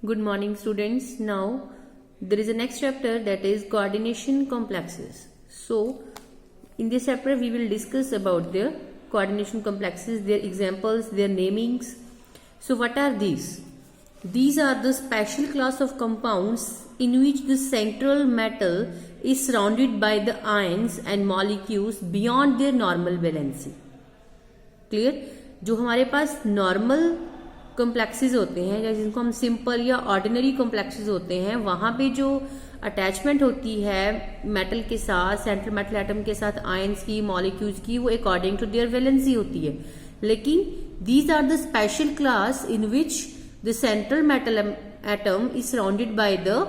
Good morning, students. Now there is a next chapter, that is coordination complexes. So in this chapter we will discuss about their coordination complexes, their examples, their namings. So what are these? These are the special class of compounds in which the central metal is surrounded by the ions and molecules beyond their normal valency. Clear? जो हमारे पास normal complexes होते हैं या जिनको हम simple या ordinary complexes होते हैं, वहां पे जो अटैचमेंट होती है मेटल के साथ, सेंट्रल मेटल एटम के साथ आयंस की, मॉलिक्यूल्स की, वो अकॉर्डिंग टू देयर वैलेंसी होती है. लेकिन these are the special class in which the central metal atom is surrounded by the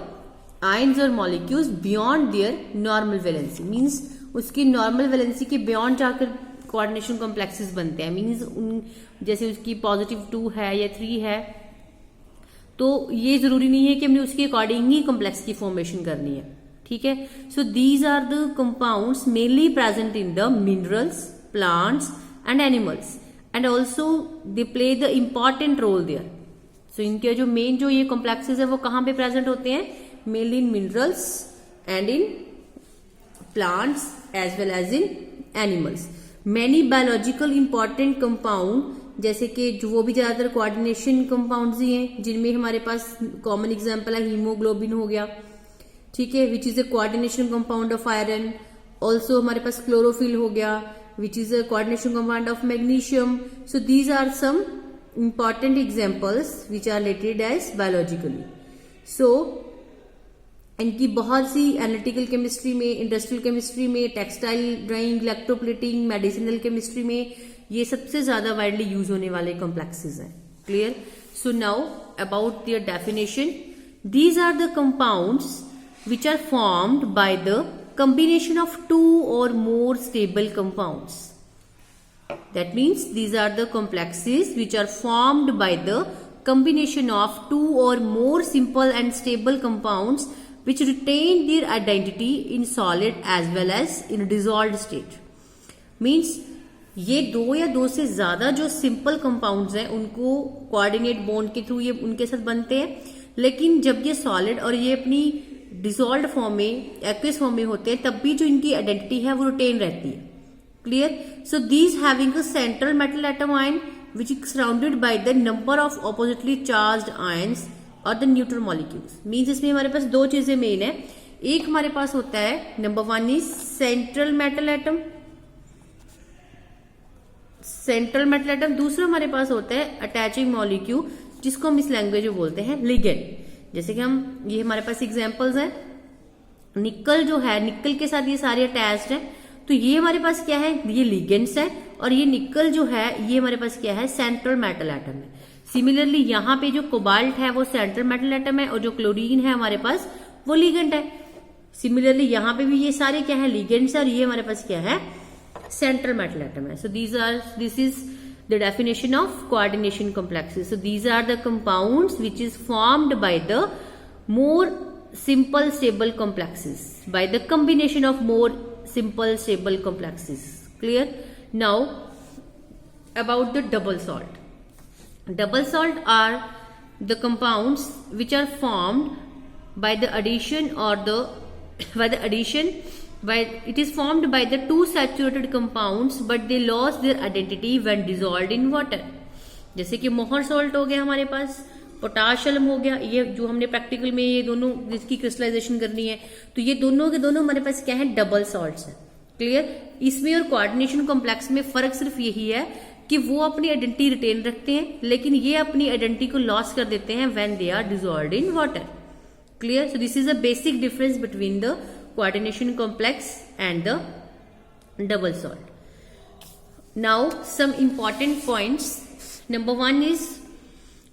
ions और molecules beyond their normal valency. Means उसकी नॉर्मल वैलेंसी के बियॉन्ड जाकर कोऑर्डिनेशन कॉम्प्लेक्सेस बनते हैं. Means उन जैसे उसकी पॉजिटिव 2 है या 3 है, तो ये जरूरी नहीं है कि हमने उसके अकॉर्डिंग ही कॉम्प्लेक्स की फॉर्मेशन करनी है. ठीक है. So these are the compounds mainly present in the minerals, plants and animals, and also they play the important role there. So इनके जो मेन जो ये कॉम्प्लेक्सेस है वो कहाँ पे प्रेजेंट होते हैं? Mainly in minerals and in plants as well as in animals. Many biological important compound, जैसे कि जो वो भी ज्यादातर कोऑर्डिनेशन कंपाउंड्स ही हैं, जिनमें हमारे पास कॉमन एग्जांपल है हीमोग्लोबिन हो गया. ठीक है, which is a coordination compound of iron. Also हमारे पास क्लोरोफिल हो गया, which is a coordination compound of magnesium. So these are some important examples which are related as biologically. So इनकी बहुत सी एनालिटिकल केमिस्ट्री में, इंडस्ट्रियल केमिस्ट्री में, textile drying, electroplating, medicinal chemistry में ये सबसे ज्यादा वाइडली यूज होने वाले कॉम्प्लेक्सेस हैं. Clear? So now about their definition. These are the compounds which are formed by the combination of two or more stable compounds. That means these are the complexes which are formed by the combination of two or more simple and stable compounds which retain their identity in solid as well as in dissolved state. Means ये दो या दो से ज्यादा जो simple compounds हैं उनको coordinate bond के थ्रू ये उनके साथ बनते हैं. लेकिन जब ये सॉलिड और ये अपनी डिसॉल्व्ड फॉर्म में, एक्वियस फॉर्म में होते हैं, तब भी जो इनकी आइडेंटिटी है वो रिटेन रहती है. Clear? So these having a central metal atom ion which is surrounded by the number of oppositely charged ions और द न्यूट्रल मॉलिक्यूल्स. मीन्स इसमें हमारे पास दो चीजें मेन है. एक हमारे पास होता है, number 1 is central metal atom, central metal atom. दूसरा हमारे पास होता है अटैचिंग मॉलिक्यूल, जिसको हम इस लैंग्वेज में बोलते हैं लिगेंड. जैसे कि हम, ये हमारे पास एग्जांपल्स हैं. निकल जो है, निकल के साथ ये सारे अटैच्ड हैं, तो ये हमारे पास क्या है? ये लिगेंड्स है. और ये निकल जो है ये हमारे पास क्या है? सेंट्रल मेटल एटम है. सिमिलरली यहाँ पे जो कोबाल्ट है वो सेंट्रल मेटल एटम है, और जो क्लोरीन है हमारे पास वो लिगेंड है. सिमिलरली यहाँ पे भी ये सारे क्या है? लिगेंड्स है, और ये हमारे पास क्या है? सेंट्रल मेटल एटम है. So this is the definition of coordination complexes. So these are the compounds which is formed by the more simple stable complexes, by the combination of more simple stable complexes. Clear? Now about the double salt. Double salt are the compounds which are formed by the addition or by it is formed by the two saturated compounds but they lost their identity when dissolved in water. जैसे कि मोहर salt हो गया हमारे पास, potassium हो गया. ये जो हमने प्रैक्टिकल में ये दोनों जिसकी क्रिस्टलाइजेशन करनी है, तो ये दोनों के दोनों हमारे पास क्या है? डबल सॉल्ट्स है. क्लियर? इसमें और कोऑर्डिनेशन कॉम्प्लेक्स में फर्क सिर्फ यही है कि वो अपनी आइडेंटिटी रिटेन रखते हैं, लेकिन ये अपनी आइडेंटिटी को लॉस कर देते हैं when they are dissolved in water. Clear? So this is a basic difference between the coordination complex and the double salt. Now some important points. Number 1 is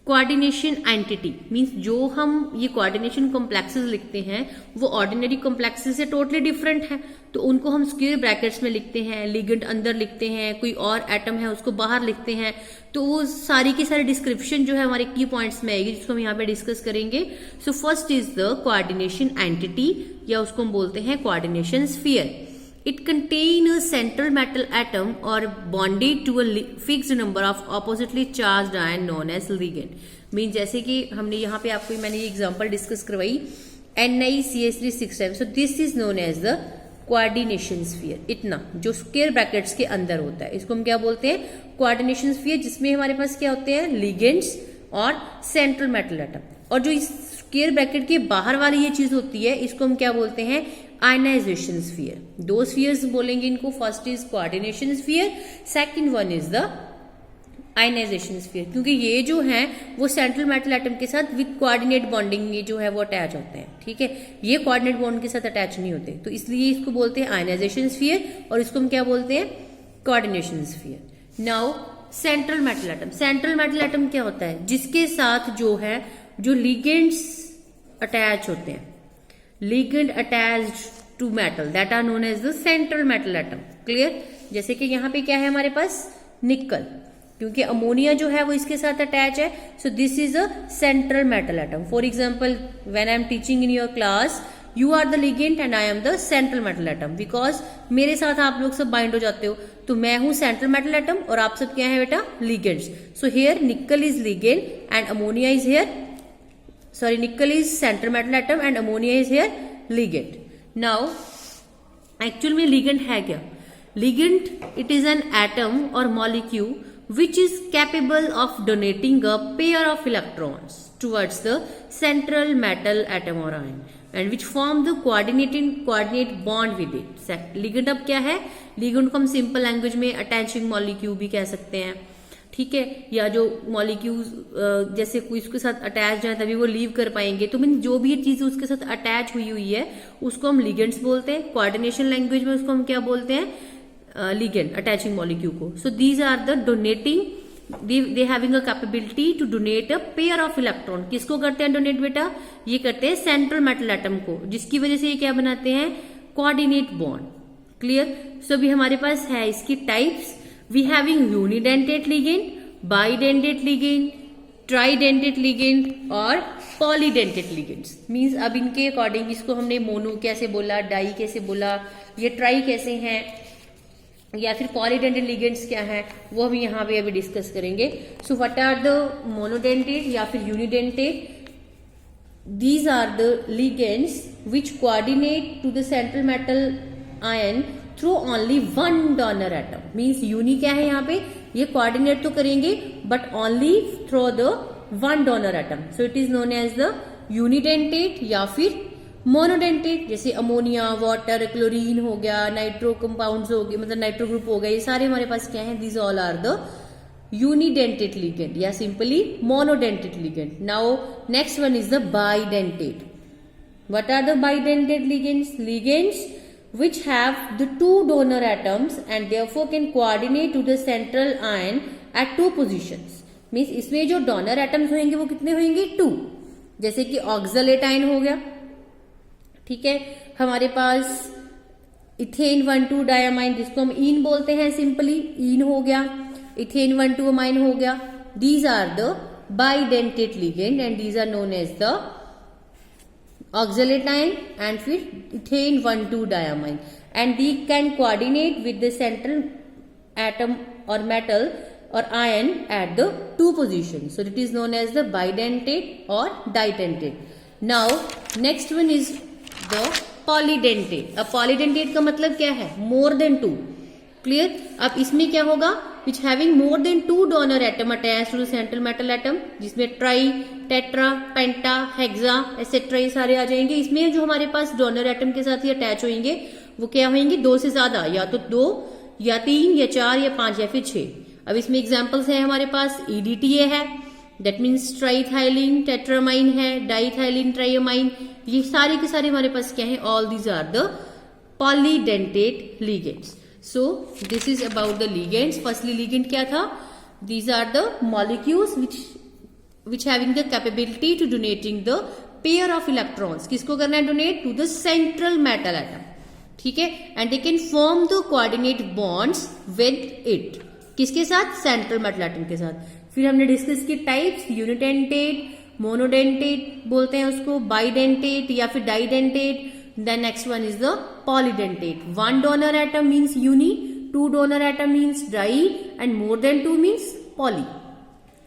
coordination entity. Means जो हम ये coordination complexes लिखते हैं वो ordinary complexes से totally different है, तो उनको हम square brackets में लिखते हैं, ligand अंदर लिखते हैं, कोई और atom है उसको बाहर लिखते हैं. तो वो सारी की सारी डिस्क्रिप्शन जो है हमारे की पॉइंट्स में आएगी, जिसको हम यहाँ पे डिस्कस करेंगे. So first is the coordination entity, या उसको हम बोलते हैं coordination sphere. It contain a central metal atom or bonded to a fixed number of oppositely charged ion known as ligand. Mean जैसे कि हमने यहाँ पे आपको मैंने ये एग्जांपल डिस्कस करवाई NiCH3 6 times, so this is known as the coordination sphere. इतना जो स्क्वायर ब्रैकेट्स के अंदर होता है इसको हम क्या बोलते हैं, कोऑर्डिनेशन स्फीयर, जिसमें हमारे पास क्या होते हैं, लिगेंड्स और सेंट्रल मेटल एटम। और जो इस स्क्वायर ब्रैकेट के बाहर वाली ये चीज होती है इसको हम क्या बोलते हैं, आयनाइजेशन स्फीयर। दो स्फीयर्स बोलेंगे इनको, first is coordination sphere, second one is the ionisation sphere, क्योंकि ये जो है वो सेंट्रल मेटल एटम के साथ विद कोऑर्डिनेट बॉन्डिंग ये जो है वो अटैच होते हैं, ठीक है। ये कोऑर्डिनेट बॉन्ड के साथ अटैच नहीं होते, तो इसलिए इसको बोलते हैं आयनाइजेशन स्फीयर और इसको हम क्या बोलते हैं, coordination sphere. Now central metal atom, central metal atom क्या होता है, जिसके साथ जो है जो लिगेंड्स अटैच होते हैं, ligand attached to metal, that are known as the central metal atom. Clear. जैसे कि यहाँ पे क्या है हमारे पास, निकल, क्योंकि अमोनिया जो है वो इसके साथ अटैच है, so this is a central metal atom. For example when I am teaching in your class, you are the ligand and I am the central metal atom, because मेरे साथ आप लोग सब बाइंड हो जाते हो, तो मैं हूं सेंट्रल मेटल एटम और आप सब क्या है बेटा, ligands. So here nickel is ligand and ammonia is here, sorry nickel is central metal atom and ammonia is here ligand. Now actual में लिगेंड है क्या, ligand it is an atom और molecule which is capable of donating a pair of electrons towards the central metal atom or ion and which form the coordinate bond with it. Ligand अब क्या है, ligand को हम simple language में attaching molecule भी कह सकते हैं, ठीक है, या जो मॉलिक्यूल जैसे कोई उसके साथ अटैच है तभी वो लीव कर पाएंगे, तो मीन जो भी चीज उसके साथ अटैच हुई है उसको हम लिगेंड्स बोलते हैं। कोऑर्डिनेशन लैंग्वेज में उसको हम क्या बोलते हैं, ligand attaching molecule को। So these are the donating, they having a capability to donate a pair of electron। किसको करते हैं डोनेट बेटा, ये करते हैं सेंट्रल मेटल एटम को, जिसकी वजह से ये क्या बनाते हैं, कोऑर्डिनेट बॉन्ड। क्लियर। सो अभी हमारे पास है इसकी types, we having unidentate ligand, bidentate ligand, tridentate ligand और पॉलीडेंटेट लिगेंड्स। मींस अब इनके अकॉर्डिंग इसको हमने मोनो कैसे बोला, डाई कैसे बोला, ये ट्राई कैसे हैं, या फिर पॉलीडेंटेट लिगेंड्स क्या है, वो हम यहाँ पे अभी डिस्कस करेंगे। So what are the monodentate या फिर unidentate, these are the ligands which coordinate to the central metal ion through only one donor atom. Means uni क्या है यहाँ पे, ये कोऑर्डिनेट तो करेंगे but only through the one donor atom, so it is known as the unidentate या फिर monodentate. जैसे अमोनिया, वाटर, क्लोरीन हो गया, नाइट्रो कंपाउंड्स हो गए, मतलब नाइट्रो ग्रुप हो गए, ये सारे हमारे पास क्या है, these all are the unidentate ligand या simply monodentate ligand. Now next one is the bidentate. What are the bidentate ligands, ligands which have the two donor atoms and therefore can coordinate to the central ion at two positions। Means इसमें जो donor atoms होंगे वो कितने होंगे, 2। जैसे कि oxalate ion हो गया, ठीक है, हमारे पास इथेन 1,2 डायमाइन जिसको हम ईन बोलते हैं, सिंपली ईन हो गया, इथेन 1,2 अमाइन हो गया। These are the bidentate ligand and these are known as the oxalate ion and फिर ethane 1,2 diamine and they can coordinate with the central atom और मेटल और ion at the 2 position, so it is known as the bidentate और didentate. Now next one is the polydentate. अब polydentate का मतलब क्या है, मोर than 2। Clear. अब इसमें क्या होगा, which having more than 2 donor atom attach to the central metal atom, जिसमें tri, tetra, penta, hexa etcetera ये सारे आ जाएंगे। इसमें जो हमारे पास डोनर एटम के साथ ही अटैच होंगे वो क्या होंगे, 2 से ज्यादा, या तो 2 या 3 या 4 या 5 या फिर 6। अब इसमें एग्जाम्पल्स है हमारे पास, EDTA है, दैट मीन्स ट्राईथाइलिन टेट्रामाइन है, डाईथाइलिन ट्राइमाइन, ये सारे के सारे हमारे पास क्या है, all these are the polydentate ligands. So this is about the ligands. Firstly ligand क्या था, these are the molecules which having the capability to donating the pair of electrons, किसको करना है donate, to the central metal atom, ठीक है, and they can form the coordinate bonds with it, किसके साथ, central metal atom के साथ। फिर हमने डिस्कस की टाइप्स, यूनिडेंटेट, मोनोडेंटेट बोलते हैं उसको, बाइडेंटेट या फिर didentate. Then next one is the polydentate. 1 donor atom means uni, 2 donor atom means di and more than 2 means poly.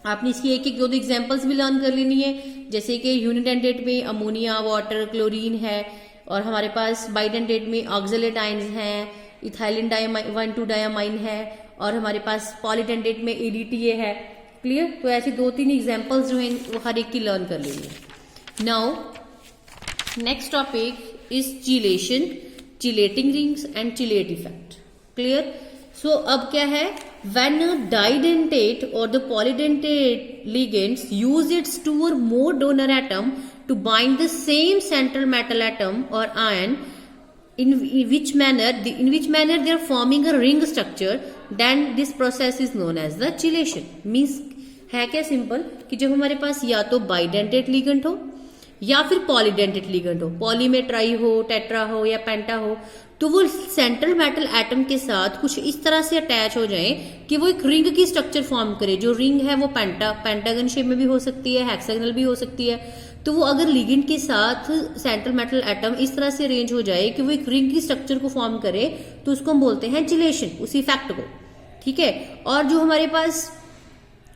आपने इसकी एक एक दो दो एग्जाम्पल्स भी लर्न कर लेनी है, जैसे कि यूनिडेंटेट में अमोनिया, वाटर, क्लोरीन है, और हमारे पास बाइडेंटेट में ऑक्सलेट आयंस हैं, इथाइलिन 1,2 डायामाइन है, और हमारे पास पॉलीडेंटेट में ADTA है। क्लियर? तो ऐसे 2-3 एग्जाम्पल्स जो हैं वो हर एक की लर्न कर लेंगे। Now next topic is chelation, chelating rings and chelate effect. Clear? So अब क्या है, when a didentate or the polydentate ligands use its 2 or more donor atom to bind the same central metal atom or ion, in which manner they are forming a ring structure, then this process is known as the chelation। means है क्या simple कि जब हमारे पास या तो bidentate ligand हो या फिर पॉलीडेंटेट लिगेंड हो, पॉली में ट्राई हो, टेट्रा हो या पेंटा हो, तो वो सेंट्रल मेटल एटम के साथ कुछ इस तरह से अटैच हो जाए कि वो एक रिंग की स्ट्रक्चर फॉर्म करे। जो रिंग है वो पेंटागन शेप में भी हो सकती है, हेक्सागोनल भी हो सकती है। तो वो अगर लिगेंड के साथ सेंट्रल मेटल एटम इस तरह से अरेंज हो जाए कि वो एक रिंग की स्ट्रक्चर को फॉर्म करे, तो उसको हम बोलते हैं चिलेशन, उस इफेक्ट को। ठीक है? और जो हमारे पास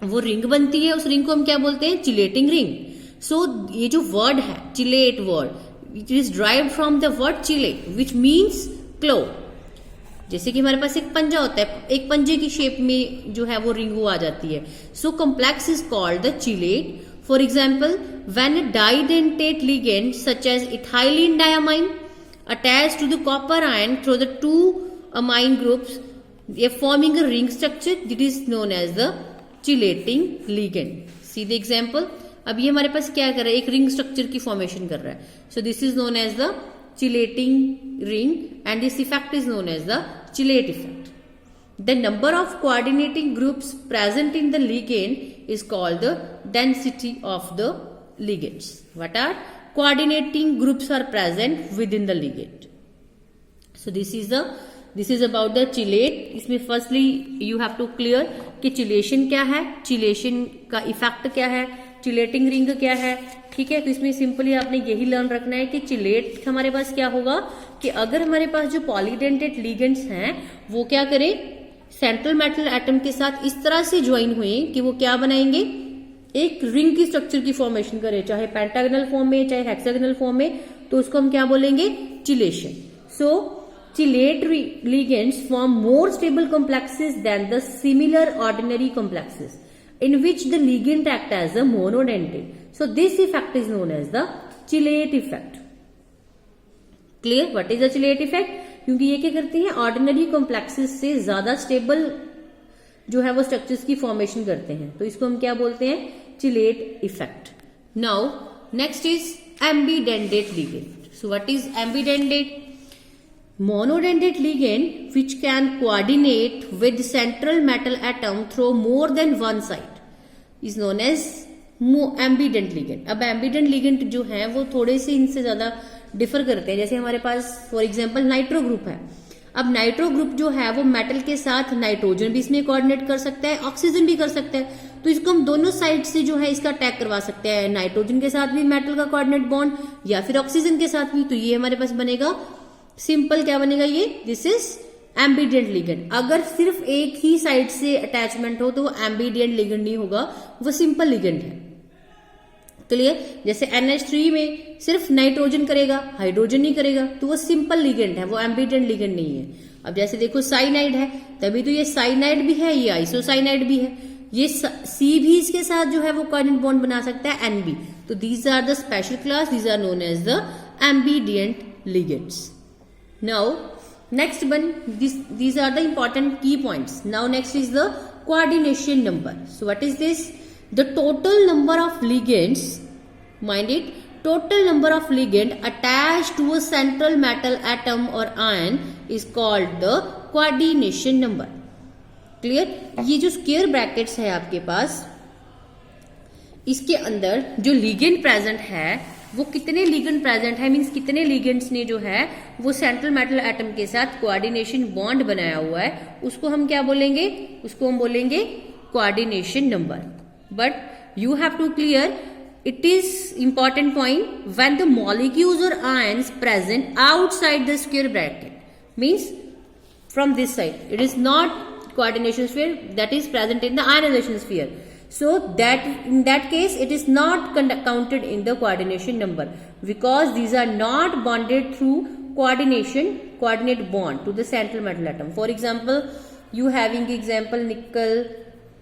वो रिंग बनती है, उस रिंग को हम क्या बोलते हैं, चिलेटिंग रिंग। सो ये जो वर्ड है chelate word, it is derived from the word chelate which means claw. जैसे कि हमारे पास एक पंजा होता है, एक पंजे की शेप में जो है वो रिंग वो आ जाती है। So complex is called the chelate. For example, when a didentate ligand such as ethylene diamine attach to the copper ion through the 2 amine groups, they are forming a ring structure that is known as the chelating ligand. See the example, अब ये हमारे पास क्या कर रहा है, एक ring structure की फॉर्मेशन कर रहा है। So this is known as the chelating ring and this effect is known as the chelate effect. The number of coordinating groups present in the ligand is called the density of the ligands. What are coordinating groups are present with in the ligand. So this is about the chelate. इसमें firstly you have to clear कि chelation क्या है, chelation का effect क्या है, chelating ring क्या है। ठीक है? तो इसमें सिंपली आपने यही लर्न रखना है कि चिलेट हमारे पास क्या होगा कि अगर हमारे पास जो पॉलीडेंटेट लिगेंड्स हैं वो क्या करें, सेंट्रल मेटल एटम के साथ इस तरह से ज्वाइन हुए कि वो क्या बनाएंगे, एक रिंग की स्ट्रक्चर की फॉर्मेशन करे, चाहे पेंटागनल फॉर्म में चाहे हेक्सागोनल फॉर्म में, तो उसको हम क्या बोलेंगे, chelation. So chelate ligands form more stable complexes than the similar ordinary complexes in which the ligand act as a monodentate. So this effect is known as the chilate effect. Clear? What is the chilate effect? क्योंकि ये क्या करते हैं, ordinary complexes से ज्यादा stable जो है वो स्ट्रक्चर्स की फॉर्मेशन करते हैं, तो इसको हम क्या बोलते हैं, chelate effect. Now next is ambidentate ligand. So what is ambidentate? Monodentate ligand which can coordinate with central metal atom through more than one site is known as ambident ligand। अब ambident ligand जो है वो थोड़े से इनसे ज्यादा differ करते हैं। जैसे हमारे पास फॉर एग्जांपल नाइट्रो ग्रुप है। अब नाइट्रो ग्रुप जो है वो मेटल के साथ नाइट्रोजन भी इसमें कोऑर्डिनेट कर सकता है, ऑक्सीजन भी कर सकता है। तो इसको हम दोनों साइड से जो है इसका अटैक करवा सकते हैं, नाइट्रोजन के साथ भी मेटल का कोऑर्डिनेट बॉन्ड या फिर ऑक्सीजन के साथ भी। तो ये हमारे पास बनेगा सिंपल, क्या बनेगा ये, दिस इज एम्बीडेंट लिगेंड। अगर सिर्फ एक ही साइड से अटैचमेंट हो तो वो एम्बीडेंट लिगेंड नहीं होगा, वो सिंपल लिगेंड है। क्लियर? जैसे NH3 में सिर्फ नाइट्रोजन करेगा, हाइड्रोजन नहीं करेगा, तो वो सिंपल लिगेंड है, वो एम्बीडेंट लिगेंड नहीं है। अब जैसे देखो साइनाइड है, तभी तो ये साइनाइड भी है, ये आइसोसाइनाइड भी है, ये C भी इसके साथ जो है वो कोऑर्डिनेट बॉन्ड बना सकता है, NB। तो these are the special class, these are known as the ambidentate ligands. Now next one, these are the important key points. Now next is the coordination number. So what is this? The total number of ligands, mind it, total number of ligand attached to a central metal atom or ion is called the coordination number. Clear? ये जो square brackets है आपके पास, इसके अंदर जो ligand present है वो कितने लिगेंड प्रेजेंट है, मींस कितने लिगेंड्स ने जो है वो सेंट्रल मेटल एटम के साथ कोऑर्डिनेशन बॉन्ड बनाया हुआ है, उसको हम क्या बोलेंगे, उसको हम बोलेंगे coordination number. But you have to clear, it is important point, when the molecules और ions present outside the square bracket, means from this side, it is not coordination sphere that is present in the ionization sphere. So that in that case it is not counted in the coordination number because these are not bonded through coordinate bond to the central metal atom. For example, you having example nickel,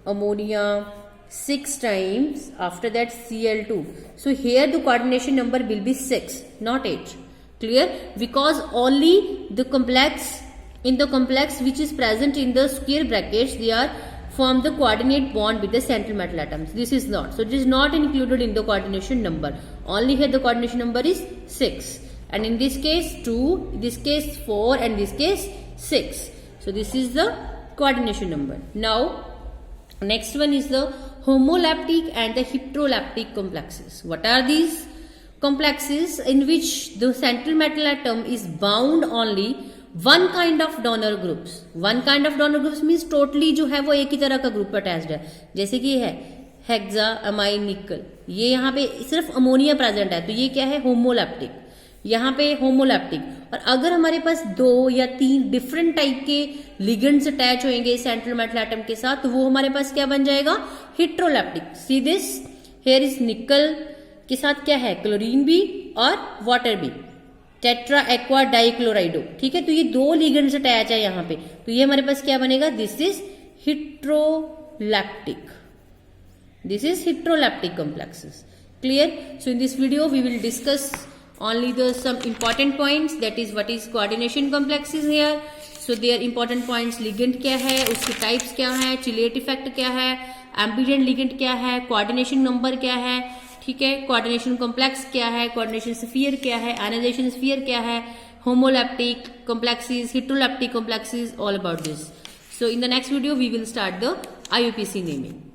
ammonia 6 times, after that Cl2. So here the coordination number will be 6, not 8. Clear? Because only the complex, in the complex which is present in the square brackets, they are form the coordinate bond with the central metal atoms. This is not. So it is not included in the coordination number. Only here the coordination number is 6. And in this case 2, in this case 4, and in this case 6. So this is the coordination number. Now next one is the homolaptic and the heterolaptic complexes. What are these complexes? In which the central metal atom is bound only one kind of donor groups. One kind of donor groups means totally जो है वो एक ही तरह का group attached है. जैसे कि है हेक्सा अमाइन निकल, ये यहाँ पे सिर्फ अमोनिया प्रेजेंट है तो ये क्या है होमोलैप्टिक. यहाँ पे होमोलैप्टिक. और अगर हमारे पास 2 या 3 डिफरेंट टाइप के लिगेंड्स अटैच होंगे सेंट्रल मेटल एटम के साथ तो वो हमारे पास क्या बन जाएगा हेट्रोलैप्टिक. सी दिस हेयर इज निकल के साथ क्या है क्लोरीन भी और वाटर भी, टेट्रा एक्वा डाइक्लोराइडो. ठीक है, तो ये 2 लिगेंड्स अटैच है यहाँ पे तो ये हमारे पास क्या बनेगा this is heteroleptic. This is heteroleptic complexes. Clear? So in this video we will discuss only the some important points, that is what is coordination complexes here. So their important points, ligand क्या है, उसके types क्या है, chilate effect क्या है, ambident ligand क्या है, coordination number क्या है, ठीक है, कोऑर्डिनेशन कॉम्प्लेक्स क्या है, कोऑर्डिनेशन स्फीयर क्या है, आयनाइजेशन स्फीयर क्या है, homoleptic complexes, heterolaptic complexes, all about this. So in the next video we will start the IUPAC naming.